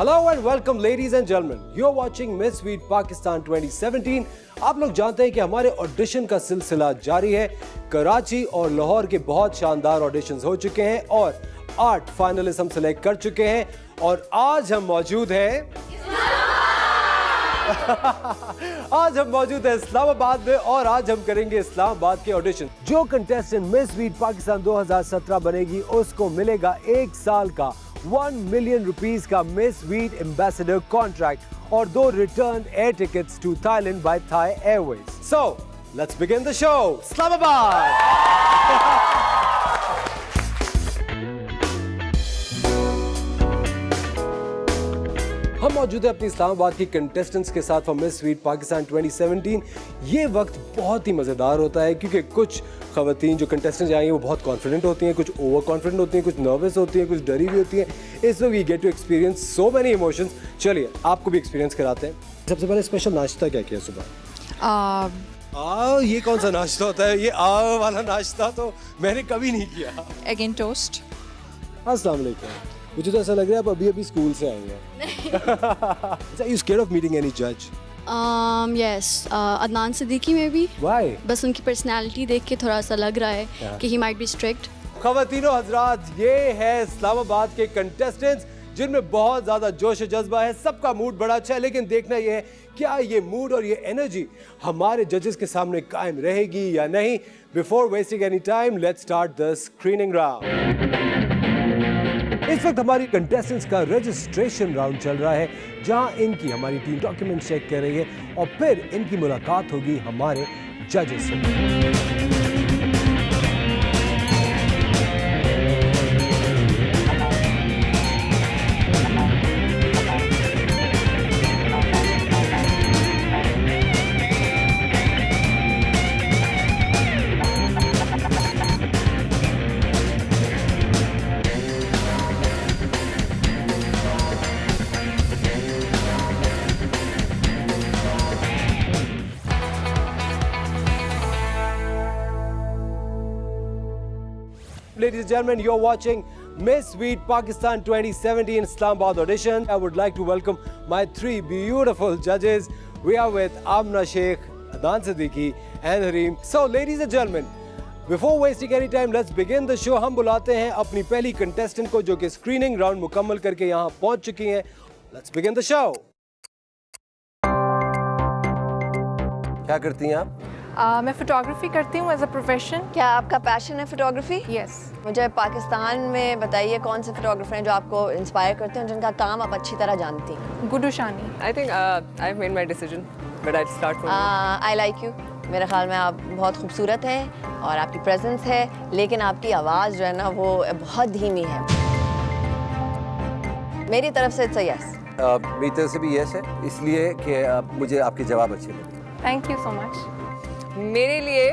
Hello and welcome ladies and gentlemen. You're watching Miss Sweet Pakistan 2017. आप लोग जानते हैं कि हमारे ऑडिशन का सिलसिला जारी है। कराची और लाहौर के बहुत शानदार ऑडिशंस हो चुके हैं और 8 फाइनलिस्ट हम सिलेक्ट कर चुके हैं और आज हम मौजूद हैं आज हम मौजूद हैं इस्लामाबाद में और आज हम करेंगे इस्लामाबाद के ऑडिशन। जो कंटेस्टेंट मिस स्वीट पाकिस्तान 2017 बनेगी उसको मिलेगा 1 साल का 1 मिलियन रुपीस का मिस स्वीट एम्बेसडर कॉन्ट्रैक्ट और 2 return air tickets to Thailand by Thai Airways. So let's begin the show. Islamabad. हम मौजूद है अपनी इस्लामाबाद की कंटेस्टेंट्स के साथ फॉर मिस स्वीट पाकिस्तान 2017। ये वक्त बहुत ही मज़ेदार होता है क्योंकि कुछ ख़वातीन जो कंटेस्टेंट्स आई हैं वो बहुत कॉन्फिडेंट होती हैं, कुछ ओवर कॉन्फिडेंट होती हैं, कुछ नर्वस होती हैं, कुछ डरी भी होती हैं। इस वक्त we get to experience so many emotions. चलिए आपको भी एक्सपीरियंस कराते हैं। सबसे पहले स्पेशल नाश्ता क्या किया सुबह? ये कौन सा नाश्ता होता है? ये वाला नाश्ता तो मैंने कभी नहीं किया। Egg and toast. अस्सलाम वालेकुम। मुझे तो ऐसा लग रहा है आप अभी स्कूल से आए हैं। Are you scared of meeting any judge? Yes, Adnan Siddiqui में भी। Why? बस उनकी पर्सनालिटी देख के थोड़ा सा लग रहा है कि he might be strict। ख़वातीनो हज़रात, ये है इस्लामाबाद के कंटेस्टेंट्स जिनमें बहुत ज़्यादा जोश और जज्बा है। सबका मूड बड़ा अच्छा है, लेकिन देखना ये है क्या ये मूड और ये एनर्जी हमारे जजेस के सामने कायम रहेगी या नहीं। Before wasting any time let's start the screening round. इस वक्त हमारी कंटेस्टेंट्स का रजिस्ट्रेशन राउंड चल रहा है जहां इनकी हमारी टीम डॉक्यूमेंट चेक कर रही है और फिर इनकी मुलाकात होगी हमारे जजेस से। Ladies and gentlemen, you're watching Miss Sweet Pakistan 2017 Islamabad audition. I would like to welcome my 3 beautiful judges. We are with Amna Sheikh, Adnan Siddiqui and Hareem. So ladies and gentlemen, before wasting any time, let's begin the show. हम बुलाते हैं अपनी पहली contestant को जो कि screening round मुकम्मल करके यहाँ पहुँच चुकी हैं। Let's begin the show. क्या करती हैं आप? मैं फोटोग्राफी करती हूँ एज अ प्रोफेशन। क्या आपका पैशन है फोटोग्राफी? यस। मुझे पाकिस्तान में बताइए कौन से फोटोग्राफर हैं जो आपको इंस्पायर करते हैं, जिनका काम आप अच्छी तरह जानती हैं? गुडू शानी। I think I've made my decision, but I'll start from I like you. मेरे ख्याल में आप बहुत खूबसूरत हैं और आपकी प्रेजेंस है, लेकिन आपकी आवाज़ जो है ना वो बहुत धीमी है। मेरी तरफ से इट्स अ यस। मेरी तरफ से भी यस है, इसलिए कि मुझे आपके जवाब अच्छे लगे। Thank you so much. मेरे लिए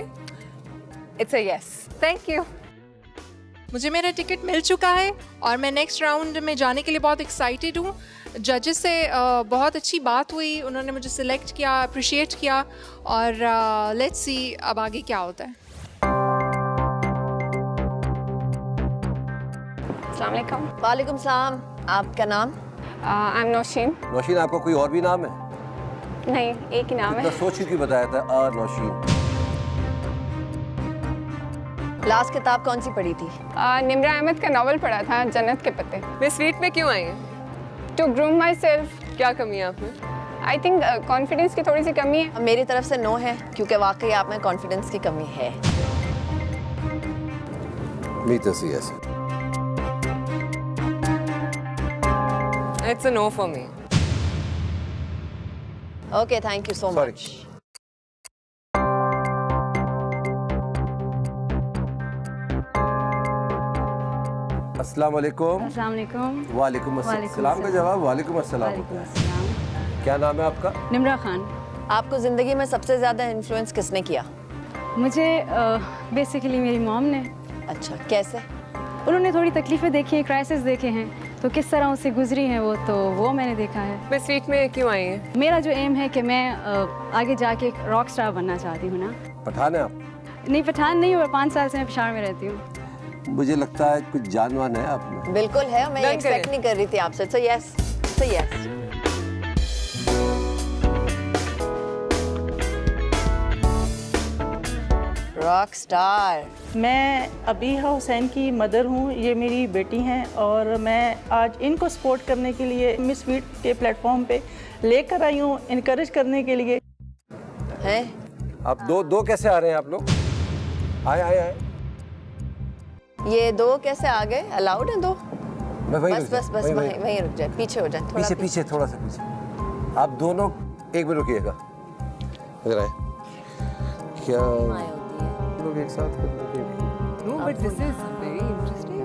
it's a yes. Thank you. मुझे मेरा टिकट मिल चुका है और मैं नेक्स्ट राउंड में जाने के लिए बहुत एक्साइटेड हूँ। जजेस से बहुत अच्छी बात हुई, उन्होंने मुझे सिलेक्ट किया, अप्रिशिएट किया और लेट्स सी अब आगे क्या होता है। अस्सलाम वालेकुम। वालेकुम सलाम। आपका नाम? I am Nausheen. नौशीन, आपका कोई और भी नाम है? नहीं, एक ही नाम है। इतना सोच के बताया था नौशीन। लास्ट किताब कौन सी पढ़ी थी? निम्रा अहमद का नावल पढ़ा था, जन्नत के पत्ते। मिस स्वीट में क्यों आई हैं? To groom myself. क्या कमी है आप में? आई थिंक कॉन्फिडेंस की थोड़ी सी कमी है। मेरी तरफ से नो है क्योंकि वाकई आप में कॉन्फिडेंस की कमी है। मेरी तरफ से यस है। It's a no for me. Okay, thank you so much. अस्सलाम वालेकुम। अस्सलाम वालेकुम। वालेकुम अस्सलाम का जवाब वालेकुम अस्सलाम होता है। क्या नाम है आपका? निम्रा खान। आपको ज़िंदगी में सबसे ज़्यादा इन्फ्लुएंस किसने किया? मुझे बेसिकली मेरी मॉम ने। अच्छा, कैसे? उन्होंने थोड़ी तकलीफ़ें देखी हैं, क्राइसिस देखे हैं, तो किस तरह उससे गुजरी हैं वो मैंने देखा है। मिस स्वीट में क्यों आई हैं? मेरा जो एम है कि मैं आगे जाके एक रॉक स्टार बनना चाहती हूँ ना। पठान है आप? नहीं, पठान नहीं हूँ, 5 साल से मैं पेशावर में रहती हूँ। मुझे लगता है कुछ जानवान है आप में। बिल्कुल है, मैं Done एक्सपेक्ट करें। नहीं कर रही थी आपसे। तो yes. It's a yes. Rock star. मैं अबीहा हुसैन की मदर हूँ, ये मेरी बेटी हैं और मैं आज इनको सपोर्ट करने के लिए मिस वीट के प्लेटफॉर्म पे लेकर आई हूँ, इनकरेज करने के लिए। हैं? आप दो कैसे आ रहे हैं आप लोग? आए। ये दो कैसे आ गए? अलाउड है दो? मैं वहीं बस वहीं रुक जाए, पीछे हो जाए थोड़ा। पीछे थोड़ा सा पीछे। आप दोनों एक मिनट रुकिएगा। इधर आए। क्या लोग एक साथ No, but this is very interesting.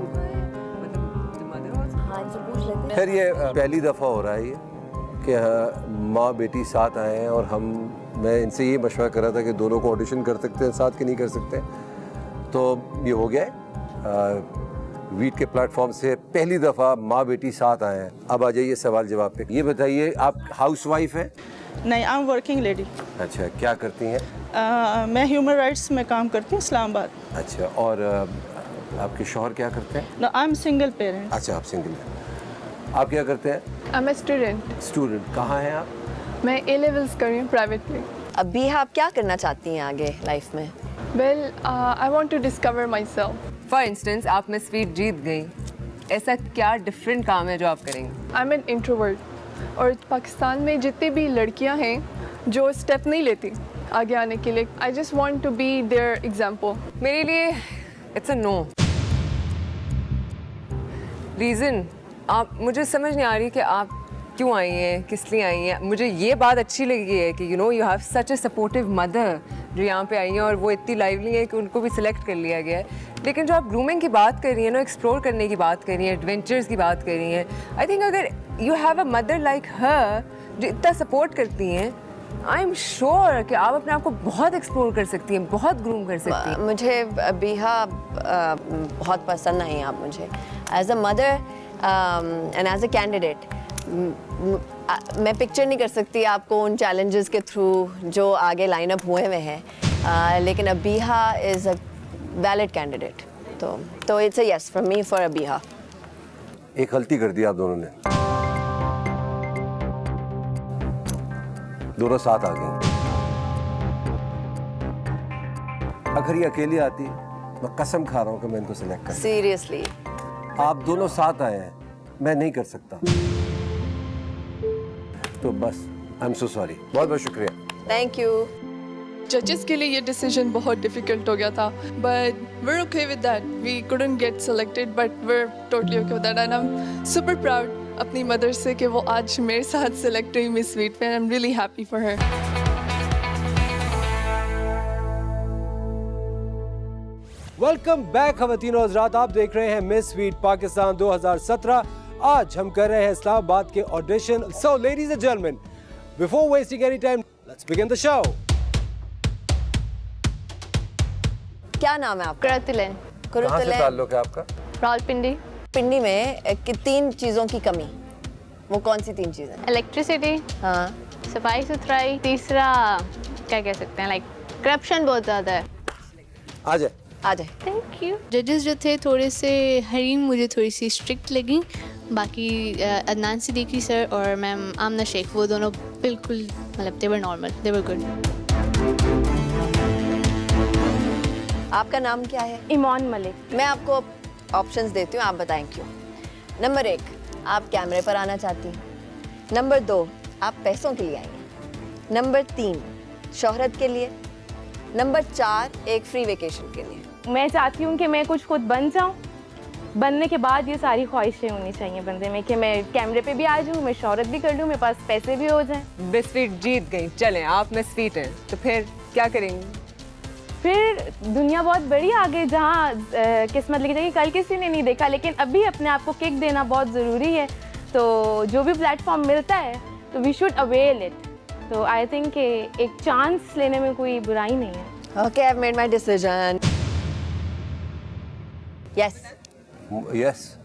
The mother also. हाँ जी, पूछ लेते हैं। खैर ये पहली दफ़ा हो रहा है ये कि माँ बेटी साथ आए हैं और मैं इनसे ये मशवरा कर रहा था कि दोनों को ऑडिशन कर सकते हैं साथ कि नहीं कर सकते, तो ये हो गया है। वीट के प्लेटफॉर्म से पहली दफ़ा माँ बेटी साथ आए हैं। अब आ जाइए सवाल जवाब पे। ये बताइए, आप हाउसवाइफ हैं? नहीं, आई एम वर्किंग लेडी। अच्छा, क्या करती हैं? मैं ह्यूमन राइट्स में काम करती हूँ इस्लामाबाद। अच्छा, और आपके शौहर क्या करते हैं? I am single parent. अच्छा, आप सिंगल हैं। आप क्या करते हैं? I'm a student. स्टूडेंट। कहाँ हैं आप? मैं A levels कर रही हूँ privately. अभी आप क्या करना चाहती हैं आगे लाइफ में? Well, I want to discover myself. For instance, आप मिस वीट जीत गई, ऐसा क्या डिफरेंट काम है जो आप करेंगे? I'm an introvert. और पाकिस्तान में जितनी भी लड़कियाँ हैं जो स्टेप नहीं लेती आगे आने के लिए, I just want to be their example. मेरे लिए इट्स अ नो। रीज़न आप, मुझे समझ नहीं आ रही कि आप क्यों आई हैं, किस लिए आई हैं। मुझे ये बात अच्छी लगी है कि you have such a supportive mother जो यहाँ पे आई हैं और वो इतनी लाइवली है कि उनको भी सिलेक्ट कर लिया गया है। लेकिन जो आप ग्रूमिंग की बात कर रही हैं ना, एक्सप्लोर करने की बात कर रही हैं, एडवेंचर्स की बात कर रही हैं, आई थिंक अगर you have a mother like her जो इतना सपोर्ट करती हैं, आई एम श्योर कि आप अपने आप को बहुत एक्सप्लोर कर सकती हैं, बहुत ग्रूम कर सकती हैं। मुझे अबीहा बहुत पसंद आई आप मुझे as a mother and as a candidate. मैं पिक्चर नहीं कर सकती आपको उन चैलेंजेस के थ्रू जो आगे लाइन अप हुए हुए हैं, लेकिन Abiha is a valid candidate, तो it's a yes from me for Abiha. एक गलती कर दी आप दोनों ने, दोनों साथ आ गई। अगर ये अकेली आती, मैं कसम खा रहा हूं कि मैं इनको सिलेक्ट कर। सीरियसली आप दोनों साथ आए हैं, मैं नहीं कर सकता, तो बस आई एम सो सॉरी। बहुत बहुत शुक्रिया। Thank you. जजेस के लिए ये डिसीजन बहुत डिफिकल्ट हो गया था, but we're okay with that. We couldn't get selected, but we're totally okay with that. And I'm super proud अपनी मदर से कि वो आज मेरे साथ सेलेक्ट हुई मिस वीट पे। I'm really happy for her. Welcome back खवातीन और हज़रात, आप देख रहे हैं मिस वीट पाकिस्तान 2017। आज हम कर रहे हैं इस्लामाबाद के audition. So ladies and gentleman, before wasting any time, let's begin the show. क्या नाम है आपका? करतुलन, कहाँ से ताल्लुक है आपका? रावलपिंडी। पिंडी में 3 चीज़ों की कमी, वो कौन सी 3 चीज़ें? इलेक्ट्रिसिटी, हाँ, सफाई सुथराई, तीसरा क्या कह सकते हैं, लाइक करप्शन बहुत ज़्यादा है। आ जाए। आ जाए। Thank you. जजेस जो थे थोड़े से हरीम मुझे थोड़ी सी स्ट्रिक्ट लगी, बाकी अदनान सिद्दीकी सर और मैम आमना शेख वो दोनों बिल्कुल मतलब दे were normal, they were good. आपका नाम क्या है? ईमान मलिक। मैं आपको ऑप्शंस देती हूँ, आप बताएं क्यों। नंबर 1, आप कैमरे पर आना चाहती हैं। नंबर 2, आप पैसों के लिए आई हैं। नंबर 3, शोहरत के लिए। नंबर 4, एक फ्री वेकेशन के लिए। मैं चाहती हूँ कि मैं कुछ खुद बन जाऊँ, बनने के बाद ये सारी ख्वाहिशें होनी चाहिए बंदे में कि मैं कैमरे पे भी आ जाऊँ, मैं शोहरत भी कर लूँ, मेरे पास पैसे भी हो जाएं। मिस वीट जीत गई, चलें आप मिस वीट हैं, तो फिर क्या करेंगी? फिर दुनिया बहुत बड़ी आगे जहाँ किस्मत लिखी जाएगी, कल किसी ने नहीं देखा, लेकिन अभी अपने आप को किक देना बहुत ज़रूरी है। तो जो भी प्लेटफॉर्म मिलता है तो वी शुड अवेल इट। तो आई थिंक एक चांस लेने में कोई बुराई नहीं है। Okay, I have made my decision. Yes yes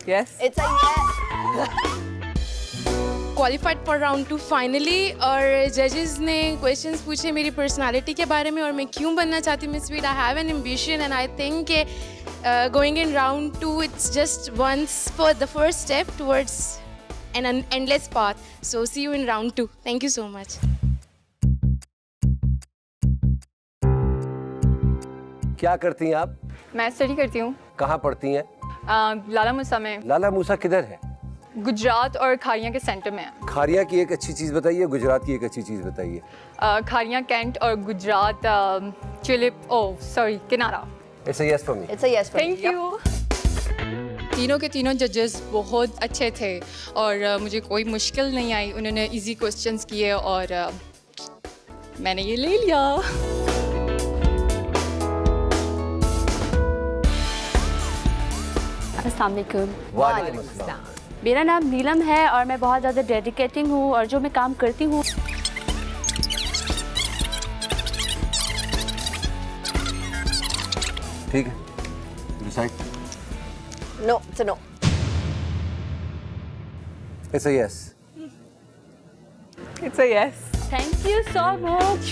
yes, it's a yes. Qualified for round 2 finally, और जजेस ने क्वेश्चंस पूछे मेरी पर्सनालिटी के बारे में और मैं क्यों बनना चाहती हूँ Miss Veet. I have an ambition and I think going in round 2 it's just once for the first step towards and an endless path. So see you in round 2. Thank you so much. क्या करती हैं आप? मैं study करती हूँ कहाँ पढ़ती हैं? लाला मूसा में। लाला मूसा किधर है? गुजरात और खारियाँ के सेंटर में है। खारिया की एक अच्छी चीज़ बताइए, गुजरात की एक अच्छी चीज़ बताइए। खारियाँ कैंट और गुजरात किनारा। It's a yes for me. It's a yes for me. Thank you. तीनों के तीनों जजेस बहुत अच्छे थे और मुझे कोई मुश्किल नहीं आई। उन्होंने इजी क्वेश्चंस किए और मैंने ये ले लिया। अस्सलाम वालेकुम। वालेकुम अस्सलाम। मेरा नाम नीलम है और मैं बहुत ज़्यादा डेडिकेटिंग हूँ और जो मैं काम करती हूँ ठीक है, decide. No, it's a no. It's a yes. It's a yes. Thank you so much.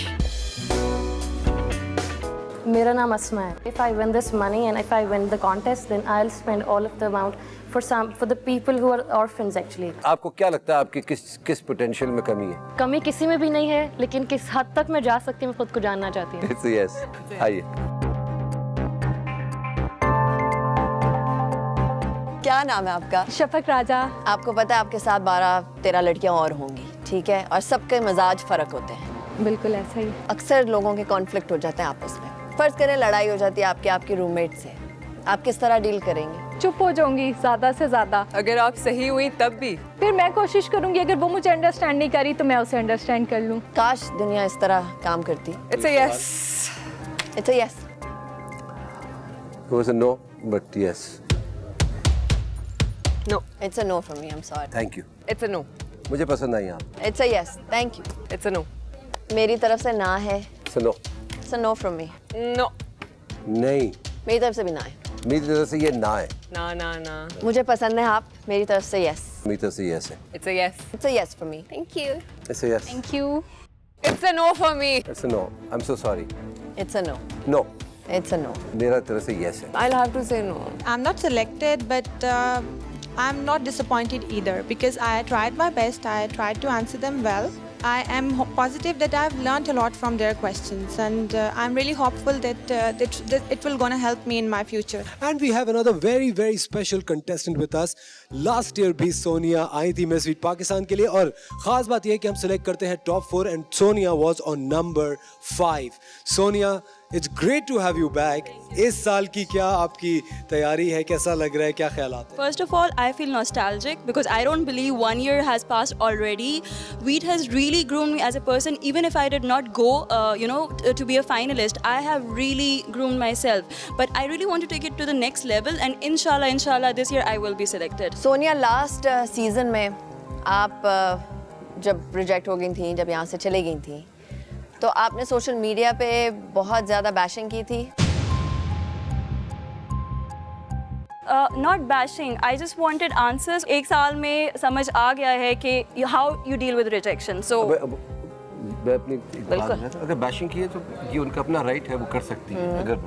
मेरा नाम अस्मा है। If I win this money and if I win the contest, then I'll spend all of the amount for the people who are orphans actually. आपको क्या लगता है आपकी किस potential में कमी है? कमी किसी में भी नहीं है, लेकिन किस हद तक मैं जा सकती हूँ, मैं खुद को जानना चाहती हूँ। It's a yes. आइए। क्या नाम है आपका? शफक राजा। आपको पता है आपके साथ 12-13 लड़कियां और होंगी, ठीक है? और सबके मिजाज फर्क होते हैं। बिल्कुल ऐसा ही। अक्सर लोगों के कॉन्फ्लिक्ट हो जाते हैं आपस में। फर्ज करें लड़ाई हो जाती है आपके रूममेट से, आप किस तरह डील करेंगे? चुप हो जाऊंगी ज़्यादा से ज़्यादा। अगर आप सही हुई तब भी फिर मैं कोशिश करूंगी, अगर वो मुझे अंडरस्टैंड नहीं करी तो मैं उसे अंडरस्टैंड कर लूँ। काश दुनिया इस तरह काम करती। It's a yes. It's a yes. It was a no, but yes. No. It's a no for me. I'm sorry. Thank you. It's a no. मुझे पसंद आई आप। It's a yes. Thank you. It's a no. मेरी तरफ से ना है। It's a no. It's a no from me. No. नहीं, मेरी तरफ से भी ना है। मेरी तरफ से ये ना है। ना। मुझे पसंद है आप, मेरी तरफ से yes. मेरी तरफ से yes है। It's a yes. It's a yes for me. Thank you. It's a yes. Thank you. It's a no for me. It's a no. I'm so sorry. It's a no. No. It's a no. मेरा तरफ से yes है। I'll have to say no. I'm not selected, but I'm not disappointed either because I tried my best. I tried to answer them well. I am positive that I've learned a lot from their questions, and I'm really hopeful that it will gonna help me in my future. And we have another very very special contestant with us. Last year भी सोनिया आई थी miss Sweet Pakistan के लिए और ख़ास बात यह है कि हम सिलेक्ट करते हैं top 4 and Sonia was on number 5. Sonia, it's great to have you back. इस साल की क्या आपकी तैयारी है, कैसा लग रहा है, क्या ख्यालात हैं? First of all, I feel nostalgic because I don't believe 1 year has passed already. Veet has really groomed me as a person. Even if I did not go, to be a finalist, I have really groomed myself. But I really want to take it to the next level, and inshallah, this year I will be selected. Sonia, last season में आप जब reject हो गई थी, जब यहाँ से चले गई थी, तो आपने सोशल मीडिया पे बहुत ज़्यादा बैशिंग की थी। Not bashing. I just wanted answers. एक साल में समझ आ गया है कि how you deal with rejection. So मैं अपनी अगर बैशिंग की है तो ये उनका अपना राइट है, वो कर सकती है। अगर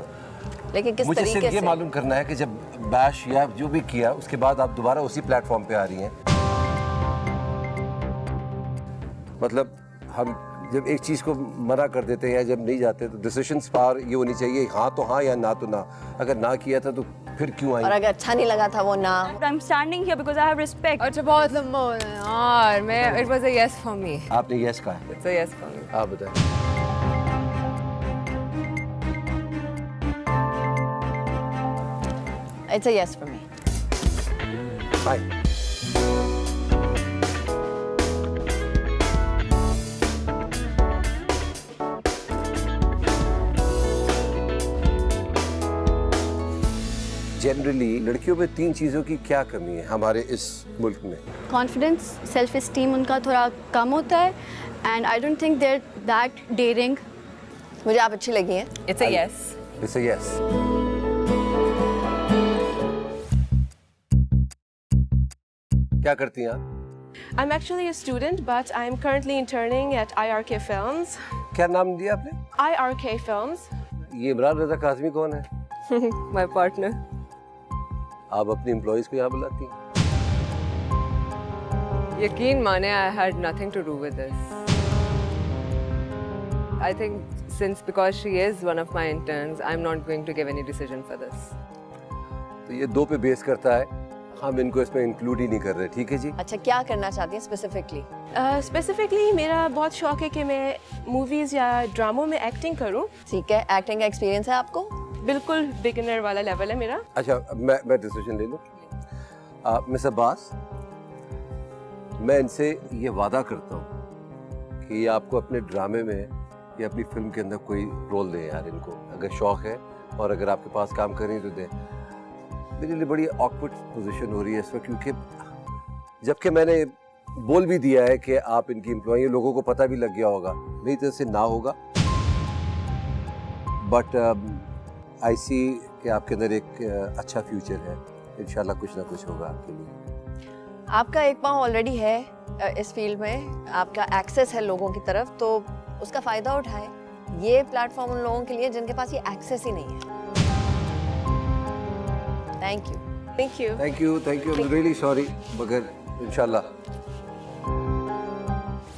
लेकिन किस मुझे तरीके सिर्फ ये से? मालूम करना है कि जब बैश या जो भी किया उसके बाद आप दोबारा उसी प्लेटफॉर्म पे आ रही हैं, मतलब हम जब एक चीज़ को मना कर देते हैं या जब नहीं जाते तो डिसीजंस पावर ये होनी चाहिए, हाँ तो हाँ या ना तो ना। अगर ना किया था तो फिर क्यों आई? और अगर अच्छा नहीं लगा था वो ना। I'm standing here because I have respect. अच्छा, बहुत लंबा हो रहा है यार। मैं It was a yes for me. आपने yes कहा है। It's a yes for me. आप बताएं। It's a yes for me. Bye. Generally लड़कियों में 3 चीज़ों की क्या कमी है हमारे इस मुल्क में? कॉन्फिडेंस, सेल्फ इस्टीम उनका थोड़ा कम होता है and I don't think there that daring. मुझे आप अच्छी लगी हैं। It's a yes. It's a yes. क्या करती हैं आप? I'm actually a student, but I'm currently interning at IRK Films. क्या नाम दिया आपने? IRK Films. ये इमरान रज़ा काज़मी कौन है? My partner. आप अपनी एम्प्लॉइज को यहाँ बुलाती हैं? यकीन माने, I had nothing to do with this. I think since because she is one of my interns, I'm not going to give any decision for this. तो ये 2 पे बेस करता है, हम इनको इसमें इंक्लूड ही नहीं कर रहे, ठीक है जी? अच्छा, क्या करना चाहती हैं स्पेसिफिकली? स्पेसिफिकली मेरा बहुत शौक है कि मैं मूवीज़ या ड्रामों में एक्टिंग करूं। ठीक है, एक्टिंग का एक्सपीरियंस है आपको? बिल्कुल बिगिनर वाला लेवल है मेरा। अच्छा, मैं डिसीजन ले लूँ। मिस अब्बास, मैं इनसे ये वादा करता हूँ कि ये आपको अपने ड्रामे में या अपनी फिल्म के अंदर कोई रोल दें यार इनको, अगर शौक है और अगर आपके पास काम करें तो दें। मेरे लिए बड़ी ऑकवर्ड पोजीशन हो रही है इस वक्त, क्योंकि जबकि मैंने बोल भी दिया है कि आप इनकी एम्प्लॉई, लोगों को पता भी लग गया होगा, मेरी तरफ से ना होगा, बट आई सी कि आपके अंदर एक अच्छा फ्यूचर है, इंशाल्लाह कुछ ना कुछ होगा आपके लिए। आपका एक पाँव ऑलरेडी है इस फील्ड में, आपका एक्सेस है लोगों की तरफ, तो उसका फ़ायदा उठाएं। ये प्लेटफॉर्म उन लोगों के लिए जिनके पास ये एक्सेस ही नहीं है। Thank you. Thank you. Thank you, thank you. I am really sorry, मगर इंशाल्लाह।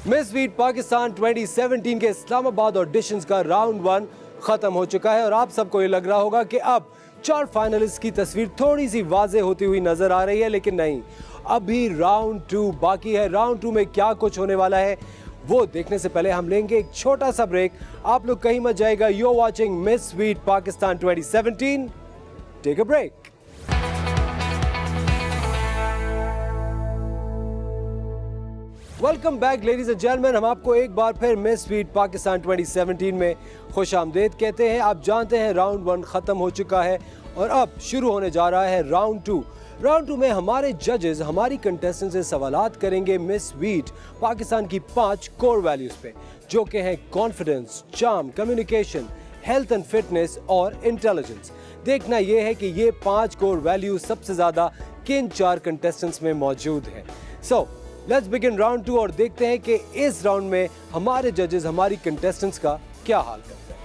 मिस वीट पाकिस्तान 2017 के इस्लामाबाद ऑडिशंस का राउंड 1 खत्म हो चुका है और आप सबको ये लग रहा होगा कि अब 4 फाइनलिस्ट की तस्वीर थोड़ी सी वाज़ेह होती हुई नजर आ रही है, लेकिन नहीं, अभी राउंड 2 बाकी है। राउंड 2 में क्या कुछ होने वाला है वो देखने से पहले हम लेंगे एक छोटा सा ब्रेक। आप लोग कहीं मत जाएगा। You are watching Miss Veet Pakistan 2017। Take a break. Welcome back ladies and gentleman. हम आपको एक बार फिर मिस वीट पाकिस्तान 2017 में खुश आमदेद कहते हैं। आप जानते हैं राउंड 1 खत्म हो चुका है और अब शुरू होने जा रहा है राउंड 2। राउंड 2 में हमारे जजेस हमारी कंटेस्टेंट से सवालात करेंगे मिस वीट पाकिस्तान की 5 कोर वैल्यूज पे, जो कि हैं confidence, charm, communication, health and fitness और इंटेलिजेंस। देखना यह है कि ये 5 कोर वैल्यूज सबसे ज्यादा किन 4 कंटेस्टेंट्स में मौजूद हैं। सो लेट्स बिगिन राउंड 2 और देखते हैं कि इस राउंड में हमारे जजेस हमारी कंटेस्टेंट्स का क्या हाल करते हैं।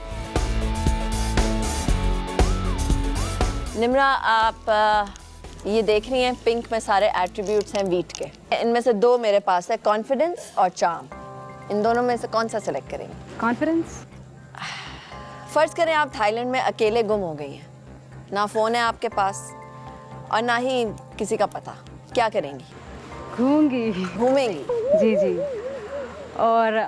निम्रा, आप ये देख रही हैं पिंक में सारे एट्रीब्यूट्स हैं वीट के। इनमें से 2 मेरे पास है, कॉन्फिडेंस और चार्म। इन दोनों में से कौन सा सेलेक्ट करेंगे? कॉन्फिडेंस। फर्ज करें आप थाईलैंड में अकेले गुम हो गई हैं, ना फ़ोन है आपके पास और ना ही किसी का पता, क्या करेंगी? घूमेंगी जी जी, और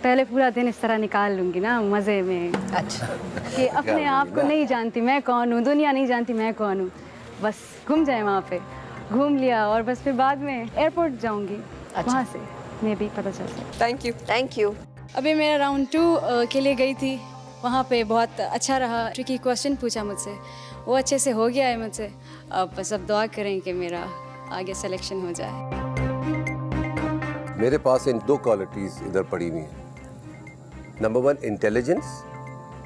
पहले पूरा दिन इस तरह निकाल लूँगी ना मज़े में। अच्छा। कि अपने आप को नहीं जानती मैं कौन हूँ, दुनिया नहीं जानती मैं कौन हूँ, बस घूम जाए वहाँ पे, घूम लिया और बस फिर बाद में एयरपोर्ट जाऊँगी। अच्छा। वहाँ से मैं भी पता चल सकता। Thank you. Thank you. अभी मेरा राउंड 2 के लिए गई थी, वहाँ पे बहुत अच्छा रहा। ट्रिकी क्वेश्चन पूछा मुझसे, वो अच्छे से हो गया है मुझसे। अब बस अब दुआ करें कि मेरा आगे सिलेक्शन हो जाए। मेरे पास इन 2 क्वालिटीज़ इधर पड़ी हुई हैं। Number 1 intelligence,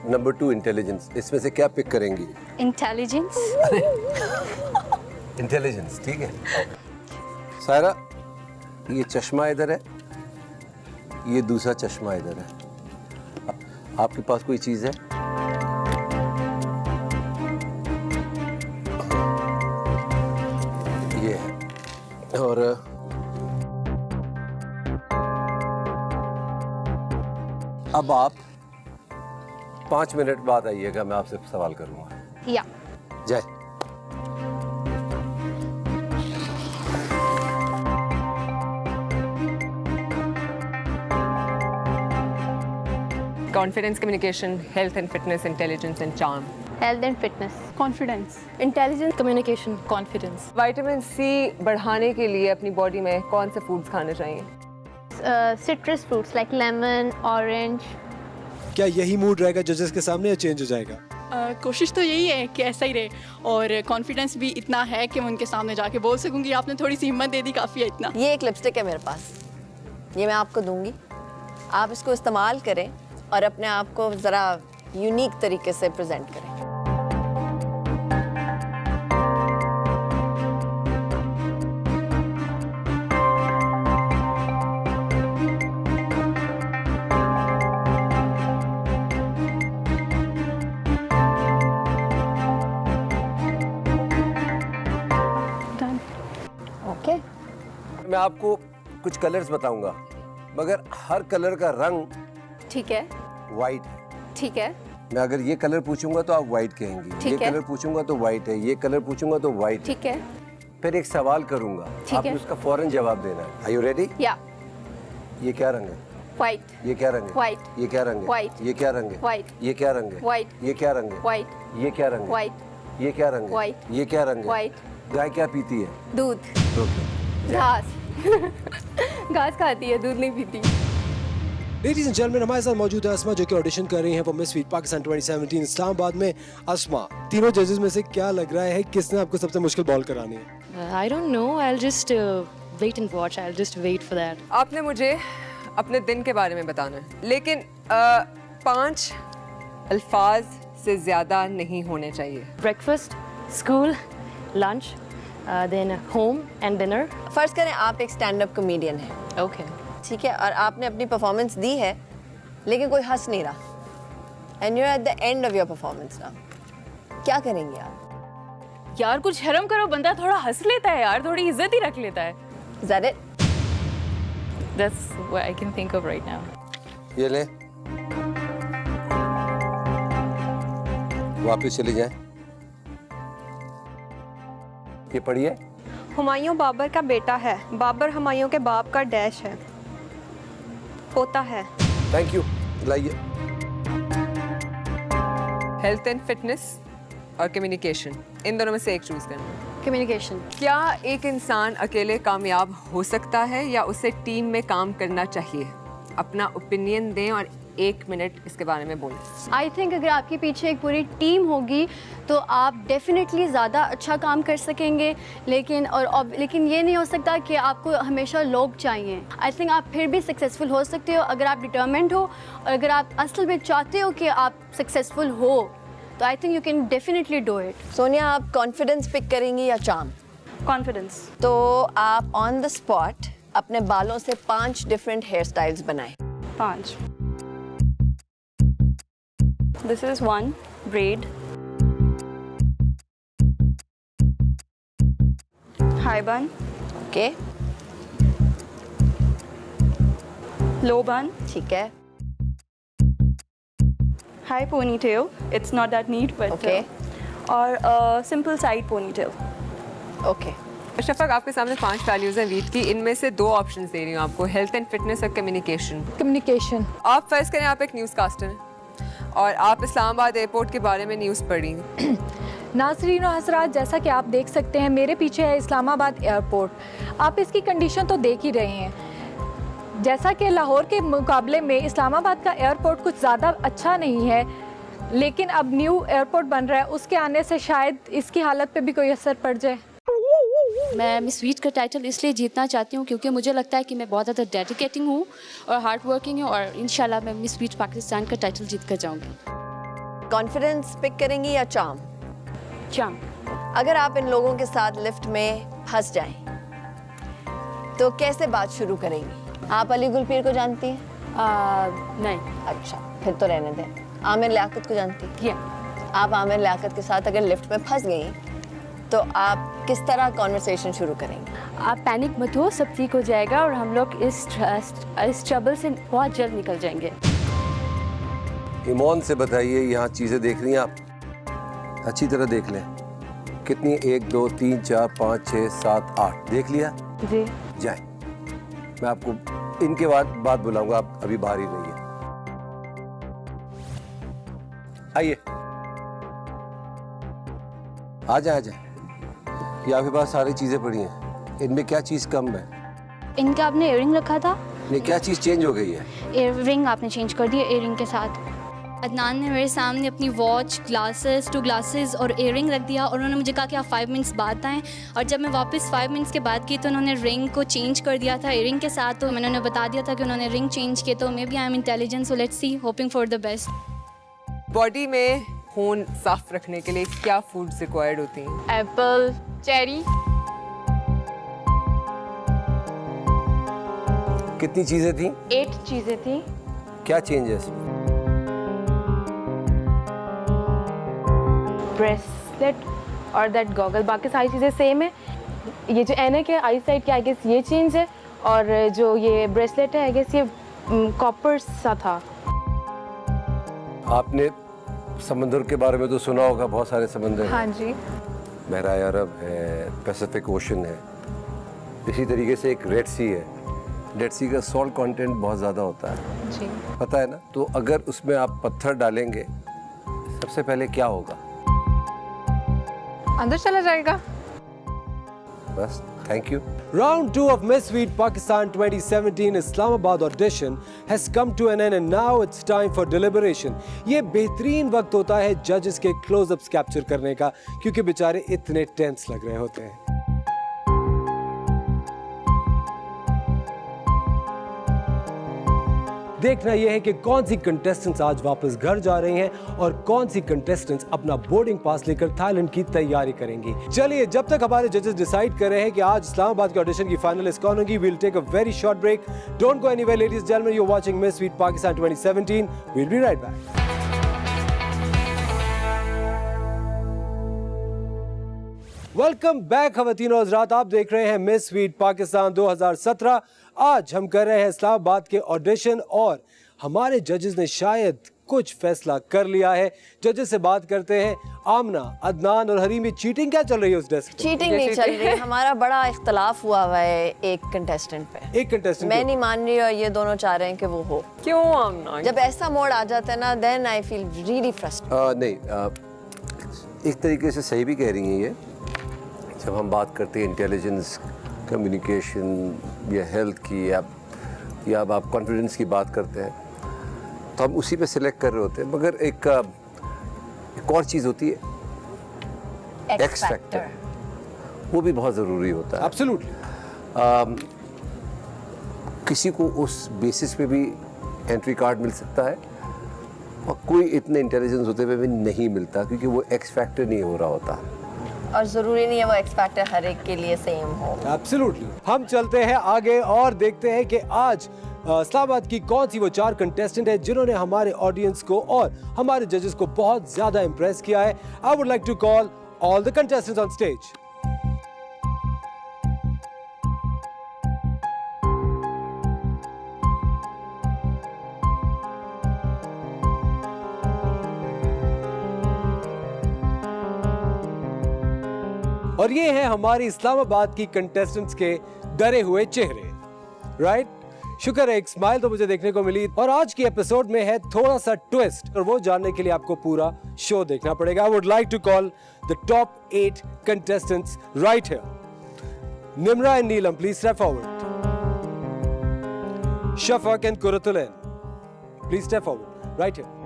number 2 intelligence. इसमें से क्या पिक करेंगी? इंटेलिजेंस। इंटेलिजेंस, ठीक है। सायरा, ये चश्मा इधर है, ये दूसरा चश्मा इधर है। आपके पास कोई चीज़ है? ये है। और अब आप 5 मिनट बाद आइएगा, मैं आपसे सवाल करूंगा। या जय। Confidence, communication, health and fitness, intelligence and charm. Health and fitness. Confidence, intelligence, communication, confidence. Vitamin C बढ़ाने के लिए अपनी बॉडी में कौन से फूड्स खाने चाहिए? Citrus fruits like lemon, orange. क्या यही मूड रहेगा जजेस के सामने या चेंज हो जाएगा? कोशिश तो यही है कि ऐसा ही रहे, और कॉन्फिडेंस भी इतना है कि मैं उनके सामने जाके बोल सकूंगी। आपने थोड़ी सी हिम्मत दे दी, काफ़ी है इतना। ये एक लिपस्टिक है मेरे पास, ये मैं आपको दूंगी, आप इसको इस्तेमाल करें और अपने आप को ज़रा यूनिक तरीके से प्रेजेंट करें। मैं आपको कुछ कलर्स बताऊंगा, मगर हर कलर का रंग ठीक है, वाइट है। ठीक है, मैं अगर ये कलर पूछूंगा तो आप वाइट कहेंगी, ये ठीक है। कलर पूछूंगा तो वाइट है, ये कलर पूछूंगा तो वाइट। ठीक है, फिर एक सवाल करूंगा, ठीक आपने है। उसका फौरन जवाब देना है। Are you ready? या ये क्या रंग है? वाइट, ये क्या रंग है? White. ये क्या रंग है? White. ये क्या रंग है? White. ये क्या रंग है? White. ये क्या रंग है? वाइट, ये क्या रंग है? वाइट, ये क्या रंग है? White. ये क्या रंग है? वाइट, गाय क्या पीती है? दूध, ओके। घास घास खाती है, दूध नहीं पीती। लेडीज एंड जेंटलमैन, हमारे साथ मौजूद है अस्मा, जो कि ऑडिशन कर रही हैं for miss Sweet Pakistan 2017 Islamabad में। अस्मा, तीनों जजेस में से क्या लग रहा है किसने आपको सबसे मुश्किल बॉल करानी है? I don't know. I'll just wait and watch. I'll just wait for that. आपने मुझे अपने दिन के बारे में बताना है, लेकिन 5 अल्फाज से ज़्यादा नहीं होने चाहिए। Breakfast, school, lunch, then home and dinner. फर्ज करें आप एक स्टैंड अप कॉमेडियन हैं, Okay. ठीक है, और आपने अपनी परफॉर्मेंस दी है लेकिन कोई हंस नहीं रहा, and you are at the end of your performance now, क्या करेंगे आप? यार कुछ शर्म करो, बंदा थोड़ा हंस लेता है यार, थोड़ी इज्जत ही रख लेता है। Is that it? That's what I can think of right now. ये ले, वापस चले जाएं। ये पढ़िए। हुमायूं बाबर का बेटा है, बाबर हुमायूं के बाप का डैश है, पोता है। Thank you. लाइए। हेल्थ एंड फिटनेस और कम्युनिकेशन, इन दोनों में से एक चूज करना। Communication. क्या एक इंसान अकेले कामयाब हो सकता है या उसे टीम में काम करना चाहिए? अपना ओपिनियन दें और 1 मिनट इसके बारे में बोलें। आई थिंक अगर आपके पीछे एक पूरी टीम होगी तो आप डेफिनेटली ज़्यादा अच्छा काम कर सकेंगे, लेकिन ये नहीं हो सकता कि आपको हमेशा लोग चाहिए। आई थिंक आप फिर भी सक्सेसफुल हो सकते हो अगर आप डिटर्मिन्ड हो, और अगर आप असल में चाहते हो कि आप सक्सेसफुल हो, तो I think you can definitely do it. Sonia, आप कॉन्फिडेंस पिक करेंगी या चार्म? Confidence. तो आप ऑन द स्पॉट अपने बालों से 5 डिफरेंट हेयर स्टाइल्स बनाएं। 5. This is 1 braid. High bun. Okay, Low bun. ठीक है, High ponytail. It's not that neat, but Okay. और simple side ponytail. Okay. Shafaq, आपके सामने 5 वैल्यूज हैं वीट की, इनमें से 2 ऑप्शंस दे रही हूँ आपको, हेल्थ एंड फिटनेस और कम्युनिकेशन। कम्युनिकेशन। आप फर्ज करें आप एक न्यूज़ कास्टर हैं और आप इस्लामाबाद एयरपोर्ट के बारे में न्यूज़ पढ़ी हैं। नाज़रीन और हज़रात, जैसा कि आप देख सकते हैं मेरे पीछे है इस्लामाबाद एयरपोर्ट। आप इसकी कंडीशन तो देख ही रहे हैं। जैसा कि लाहौर के मुकाबले में इस्लामाबाद का एयरपोर्ट कुछ ज़्यादा अच्छा नहीं है, लेकिन अब न्यू एयरपोर्ट बन रहा है, उसके आने से शायद इसकी हालत पे भी कोई असर पड़ जाए। मैं मिस स्वीट का टाइटल इसलिए जीतना चाहती हूँ क्योंकि मुझे लगता है कि मैं बहुत ज़्यादा डेडिकेटिंग हूँ और हार्ड वर्किंग हूँ, और इंशाल्लाह मैं मिस स्वीट पाकिस्तान का टाइटल जीत कर जाऊँगी। कॉन्फिडेंस पिक करेंगी या चार्म? चार्म। अगर आप इन लोगों के साथ लिफ्ट में फंस जाएं, तो कैसे बात शुरू करेंगी? आप अली गुलपीर को जानती हैं? नहीं। अच्छा, फिर तो रहने दें। आमिर लियाकत को जानती हैं? Yeah. आप आमिर लियाकत के साथ अगर लिफ्ट में फंस गई तो आप किस तरह कॉन्वर्सेशन शुरू करेंगी? आप पैनिक मत हो, सब ठीक हो जाएगा और हम लोग इस ट्रबल से बहुत जल्द निकल जाएंगे। ईमान से बताइए, यहाँ चीज़ें देख रही हैं आप? अच्छी तरह देख लें। कितनी? 1 2 3 4 5 6 7 8 देख लिया? जी। जाए, मैं आपको इनके बाद बुलाऊंगा, आप अभी बाहर ही रहिए। आइए, आ जाए। ये आपके पास सारी चीज़ें पड़ी हैं, इनमें क्या चीज़ कम है? इनका आपने इयररिंग रखा था? नहीं, क्या चीज़ चेंज हो गई है? इयररिंग आपने चेंज कर दी इयररिंग के साथ। अदनान ने मेरे सामने अपनी वॉच, ग्लासेस, 2 ग्लासेस और इयररिंग रख दिया और उन्होंने मुझे कहा कि आप 5 मिनट्स बाद आएँ, और जब मैं वापस 5 मिनट्स के बाद की तो उन्होंने रिंग को चेंज कर दिया था इयररिंग के साथ। तो मैंने उन्हें बता दिया था कि उन्होंने रिंग चेंज किए, तो maybe I am intelligent, so let's see, hoping for the best. Body में खून साफ रखने के लिए क्या फूड्स रिक्वायर्ड होती हैं? Apple, cherry. कितनी चीज़ें थी? 8 चीज़ें थी। क्या चेंज है इसमें? ब्रेसलेट और दैट गॉगल, बाकी सारी चीज़ें सेम है। ये जो ऐनक है आई साइड की, आई गेस ये चेंज है, और जो ये ब्रेसलेट है आई गेस ये कॉपर सा था। आपने समंदर के बारे में तो सुना होगा, बहुत सारे समंदर हाँ हैं। जी। बहराए अरब है, पैसिफिक ओशन है, इसी तरीके से एक रेड सी है। रेड सी का सॉल्ट कंटेंट बहुत ज़्यादा होता है जी, पता है ना। तो अगर उसमें आप पत्थर डालेंगे सबसे पहले क्या होगा? अंदर चला जाएगा। बस, thank you. Round 2 of Miss Sweet Pakistan 2017 Islamabad audition has come to an end and now it's time for deliberation. ये बेहतरीन वक्त होता है जजेस के क्लोजअप्स कैप्चर करने का, क्योंकि बेचारे इतने टेंस लग रहे होते हैं। देखना यह है कि कौन सी कंटेस्टेंट्स आज वापस घर जा रही हैं और कौन सी कंटेस्टेंट्स अपना बोर्डिंग पास लेकर थाईलैंड की तैयारी करेंगी। चलिए, जब तक हमारे जजेस डिसाइड कर रहे हैं कि आज इस्लामाबाद के ऑडिशन की फाइनलिस्ट कौन होगी, we'll take a very short break. Don't go anywhere ladies and gentlemen, you are watching Miss Sweet Pakistan 2017। We'll be right back. Welcome back खवातीन और हज़रात, आप देख रहे हैं मिस स्वीट पाकिस्तान 2017। आज हम कर रहे हैं इस्लामाबाद के ऑडिशन और हमारे जजेस ने शायद कुछ फैसला कर लिया है। जजेस से बात करते हैं। आमना, अदनान और हरीम, चीटिंग क्या चल रही है उस डेस्क पे? चीटिंग नहीं चल रही, हमारा बड़ा इख्तलाफ हुआ हुआ है एक कंटेस्टेंट पे। एक कंटेस्टेंट मैं नहीं मान रही और ये दोनों चाह रहे हैं कि वो हो। क्यों आमना? जब ऐसा मोड आ जाता है ना, then I feel really frustrated. नहीं, एक तरीके से सही भी कह रही हैं ये। जब हम बात करते हैं इंटेलिजेंस, कम्युनिकेशन या हेल्थ की या आप कॉन्फिडेंस की बात करते हैं, तो हम उसी पे सिलेक्ट कर रहे होते हैं। मगर एक और चीज़ होती है एक्स फैक्टर, वो भी बहुत ज़रूरी होता है। एब्सोल्युटली। किसी को उस बेसिस पे भी एंट्री कार्ड मिल सकता है और कोई इतने इंटेलिजेंस होते हुए भी नहीं मिलता, क्योंकि वो एक्स फैक्टर नहीं हो रहा होता। और ज़रूरी नहीं है वो एक्स फैक्टर हर एक के लिए सेम हो। एब्सोल्युटली। हम चलते हैं आगे और देखते हैं कि आज इस्लामाबाद की कौन सी वो 4 कंटेस्टेंट है जिन्होंने हमारे ऑडियंस को और हमारे जजेस को बहुत ज्यादा इंप्रेस किया है। I would like to call all the contestants on stage. और ये है हमारी इस्लामाबाद की कंटेस्टेंट्स के डरे हुए चेहरे। राइट, शुक्र है एक स्माइल तो मुझे देखने को मिली। और आज की एपिसोड में है थोड़ा सा ट्विस्ट, और वो जानने के लिए आपको पूरा शो देखना पड़ेगा। I would like to call the top 8 contestants right here. Nimra and Neelam, please step forward. Shafaq and Qurratulain, please step forward right here.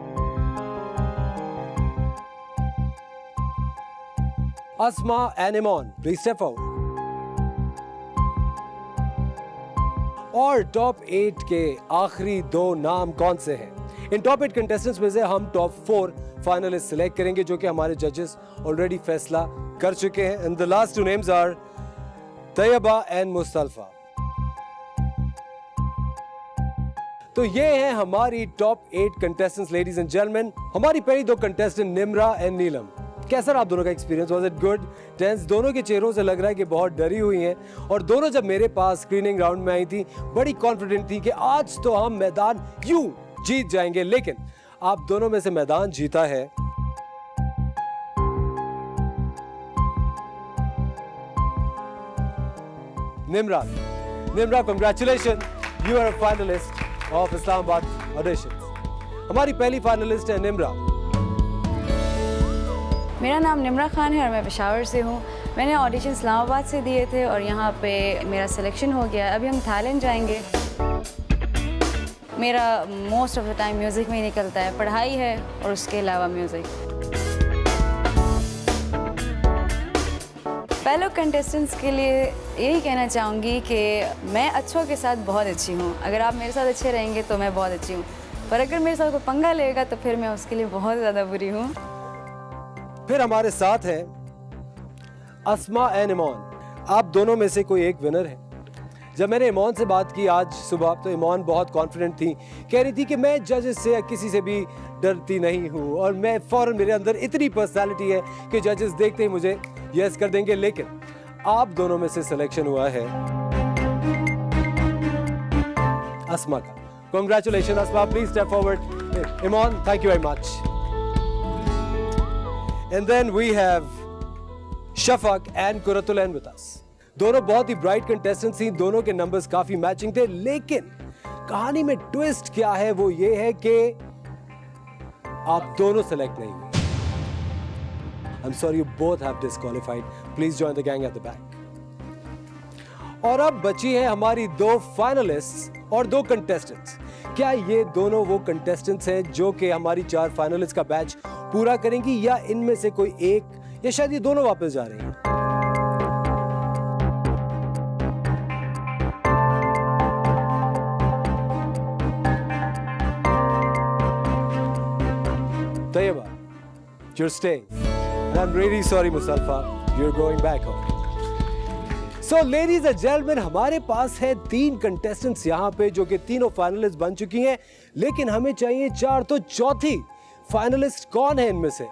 Asma and Iman, please step forward. और टॉप 8 के आखिरी 2 नाम कौन से हैं? इन टॉप 8 कंटेस्टेंट्स में से हम टॉप 4 फाइनलिस्ट सिलेक्ट करेंगे, जो कि हमारे जजेस ऑलरेडी फैसला कर चुके हैं। And the last 2 names are Tayyaba and Mustafa. तो ये हैं हमारी top 8 contestants ladies and gentlemen. हमारी पहली 2 कंटेस्टेंट निम्रा एंड नीलम। कैसा रहा आप दोनों का experience? Was it good? Tense? दोनों के चेहरों से लग रहा है कि बहुत डरी हुई हैं, और दोनों जब मेरे पास स्क्रीनिंग राउंड में आई थी बड़ी कॉन्फिडेंट थी कि आज तो हम मैदान यूं जीत जाएंगे। लेकिन आप दोनों में से मैदान जीता है Nimra. Nimra, congratulation, you are a finalist of Islamabad auditions. हमारी पहली फाइनलिस्ट है निम्रा। मेरा नाम निम्रा खान है और मैं पेशावर से हूँ। मैंने ऑडिशन इस्लामाबाद से दिए थे और यहाँ पे मेरा सिलेक्शन हो गया। अभी हम थाईलैंड जाएंगे। मेरा most of the time music में ही निकलता है, पढ़ाई है और उसके अलावा म्यूज़िक। पहले कंटेस्टेंट्स के लिए यही कहना चाहूँगी कि मैं अच्छों के साथ बहुत अच्छी हूँ। अगर आप मेरे साथ अच्छे रहेंगे तो मैं बहुत अच्छी हूँ, पर अगर मेरे साथ कोई पंगा लेगा तो फिर मैं उसके लिए बहुत ज़्यादा बुरी हूँ। फिर हमारे साथ हैं अस्मा एंड इमान। आप दोनों में से कोई एक विनर है। जब मैंने इमान से बात की आज सुबह, तो इमान बहुत कॉन्फिडेंट थी, कह रही थी कि मैं जजेस से या किसी से भी डरती नहीं हूँ और मैं फौरन, मेरे अंदर इतनी पर्सनालिटी है कि जजेस देखते ही मुझे यस कर देंगे। लेकिन आप दोनों में से सिलेक्शन हुआ है अस्मा का। Congratulations Asma, please step forward. Iman, thank you very much. And then we have Shafaq and Quratul Ain with us. दोनों बहुत ही ब्राइट कंटेस्टेंट्स थी, दोनों के नंबर्स काफी मैचिंग थे, लेकिन कहानी में ट्विस्ट क्या है वो ये है कि आप दोनों सेलेक्ट नहीं हुए। I'm sorry, you both have disqualified. Please join the gang at the back. और अब बची है हमारी 2 फाइनलिस्ट्स और 2 कंटेस्टेंट्स। क्या ये दोनों वो कंटेस्टेंट्स हैं जो कि हमारी 4 फाइनलिस्ट का बैच पूरा करेंगी, या इनमें से कोई एक, या शायद ये दोनों वापस जा रहे हैं? Tayyiba, you're staying. And I'm really sorry, Musalfa, you're going back home. So, ladies and gentlemen, हमारे पास है 3 कंटेस्टेंट्स यहाँ पे जो कि तीनों फाइनलिस्ट बन चुकी हैं, लेकिन हमें चाहिए 4, तो चौथी फाइनलिस्ट कौन है इनमें से?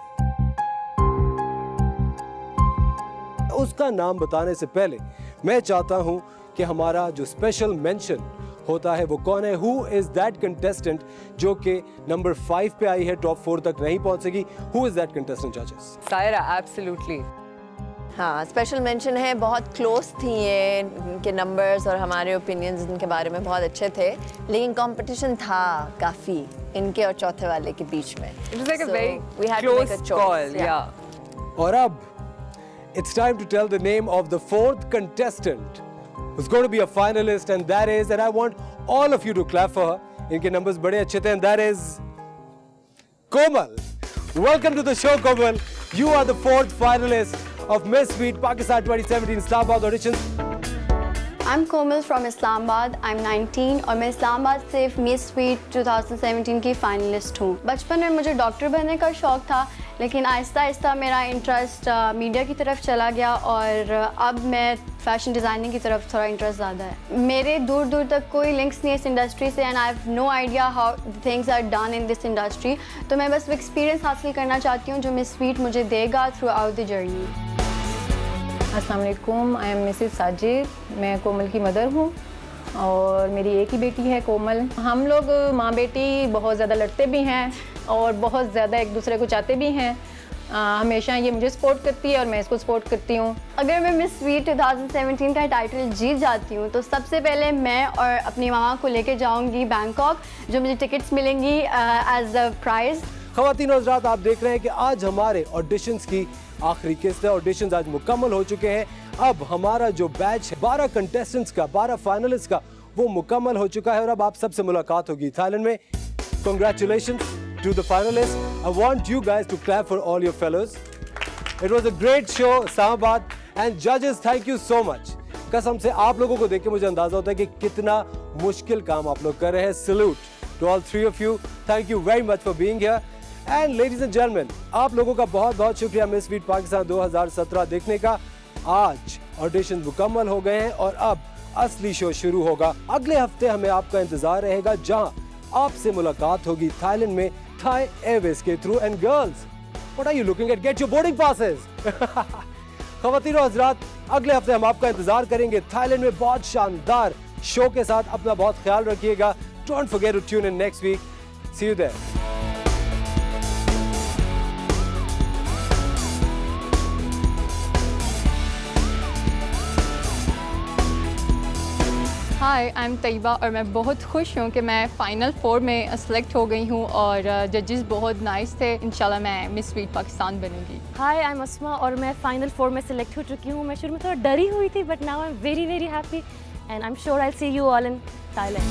उसका नाम बताने से पहले मैं चाहता हूं कि हमारा जो स्पेशल मेंशन होता है वो कौन है, हु इज दैट कंटेस्टेंट जो कि नंबर 5 पे आई है, टॉप 4 तक नहीं पहुंच सकी। हु इज दैट कंटेस्टेंट जजेस? सायरा, एब्सोल्युटली। हाँ, स्पेशल मेंशन है, बहुत क्लोज थी ये, इनके नंबर्स और हमारे ओपिनियंस इनके बारे में बहुत अच्छे थे, लेकिन कंपटीशन था काफ़ी इनके और चौथे वाले के बीच में। It was like a very close call, yeah. और अब it's time to tell the name of the 4th contestant who's going to be a finalist, and that is, and I want all of you to clap for her. इनके numbers बड़े अच्छे थे, and that is Komal. Welcome to the show, Komal. You are the 4th finalist of Miss Sweet Pakistan 2017 Islamabad auditions. I'm Komal from Islamabad. I'm 19 और मैं इस्लामाबाद से miss sweet 2017 की finalist हूँ। बचपन में मुझे डॉक्टर बनने का शौक़ था, लेकिन आहिस्ता आहिस्ता मेरा इंटरेस्ट मीडिया की तरफ चला गया और अब मैं फैशन डिज़ाइनिंग की तरफ थोड़ा इंटरेस्ट ज़्यादा है। मेरे दूर दूर तक कोई लिंक्स नहीं है इस इंडस्ट्री से, and I have no idea how things are done in this industry. तो मैं बस एक्सपीरियंस हासिल करना चाहती हूँ जो मिस स्वीट मुझे देगा थ्रू आउट द जर्नी। अस्सलाम वालेकुम, आई एम मिसेस साजिद। मैं कोमल की मदर हूँ और मेरी एक ही बेटी है कोमल। हम लोग माँ बेटी बहुत ज़्यादा लड़ते भी हैं और बहुत ज़्यादा एक दूसरे को चाहते भी हैं। हमेशा ये मुझे सपोर्ट करती है और मैं इसको सपोर्ट करती हूँ। अगर मैं मिस स्वीट 2017 का टाइटल जीत जाती हूँ तो सबसे पहले मैं और अपनी मामा को लेके जाऊँगी बैंकॉक, जो मुझे टिकट्स मिलेंगी एज अ प्राइज़। ख़वातीन और हज़रात, आप देख रहे हैं कि आज हमारे ऑडिशंस की आखिरी किस्त है। ऑडिशंस आज मुकम्मल हो चुके हैं। अब हमारा जो बैच है 12 कंटेस्टेंट्स का, 12 फाइनलिस्ट का, वो मुकम्मल हो चुका है और अब आप सबसे मुलाकात होगी थाईलैंड में। Congratulations to the finalists. I want you guys to clap for all your fellows. It was a great show, Islamabad, and judges, thank you so much. कसम से आप लोगों को देख के मुझे अंदाजा होता है कि कितना मुश्किल काम आप लोग कर रहे हैं। Salute to all 3 of you. Thank you very much for being here. And ladies and gentlemen, आप लोगों का बहुत बहुत शुक्रिया मिस स्वीट पाकिस्तान 2017 देखने का। आज ऑडिशन मुकम्मल हो गए हैं और अब असली शो शुरू होगा। अगले हफ्ते हमें आपका इंतजार रहेगा, जहां आपसे मुलाकात होगी थाईलैंड में थाई एयरवेज के through. And girls, what are you looking at? Get your boarding passes. ख़वातीन और हज़रात, अगले हफ्ते हम आपका इंतजार करेंगे थाईलैंड में बहुत शानदार शो के साथ। अपना बहुत ख्याल रखिएगा। Don't forget to tune in next week. See you there. Hi, I am Tayyaba और मैं बहुत खुश हूँ कि मैं फ़ाइनल 4 में सेलेक्ट हो गई हूँ और जजेस बहुत नाइस थे। इंशाल्लाह मैं मिस स्वीट पाकिस्तान बनूंगी। हाय, आई एम अस्मा और मैं फाइनल 4 में सेलेक्ट हो चुकी हूँ। मैं शुरू में थोड़ा डरी हुई थी, but now I am very very happy and I am sure I will see you all in Thailand.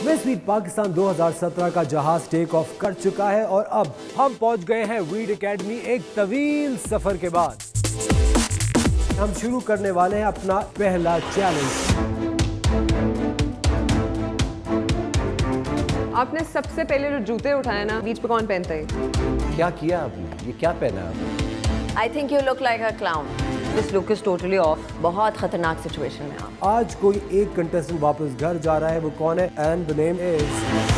Miss Sweet Pakistan 2017 का जहाज टेक ऑफ कर चुका है और अब हम पहुंच गए हैं वीड एकेडमी। एक तवील सफर के बाद हम शुरू करने वाले हैं अपना पहला चैलेंज। आपने सबसे पहले जो जूते उठाए ना, बीच पे कौन पहनता है? क्या किया आपने? ये क्या पहना आपने? I think you look like a clown. This look is totally off. बहुत खतरनाक सिचुएशन में आप। आज कोई एक कंटेस्टेंट वापस घर जा रहा है, वो कौन है? And the name is